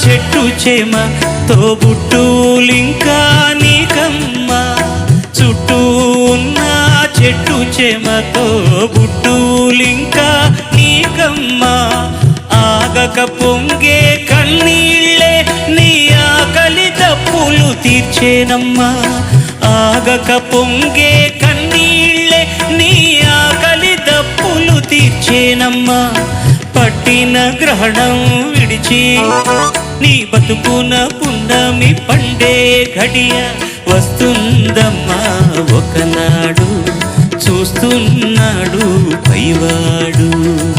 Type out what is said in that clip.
చెట్టు చేమ తోబుట్టులింకా నీకమ్మా. చుట్టూ ఉన్న చెట్టు చేమ తోబుట్టులింకా నీకమ్మా. ఆగక పొంగే కన్నీళ్ళే నీ ఆకలి దప్పులు తీర్చేనమ్మా. ఆగక పొంగే కన్నీళ్ళే నీ ఆకలి దప్పులు తీర్చేనమ్మా. పట్టిన గ్రహణం విడిచి నీ బతుకున పున్నమి పండే ఘడియ వస్తుందమ్మా ఒకనాడు. చూస్తున్నాడు పైవాడు.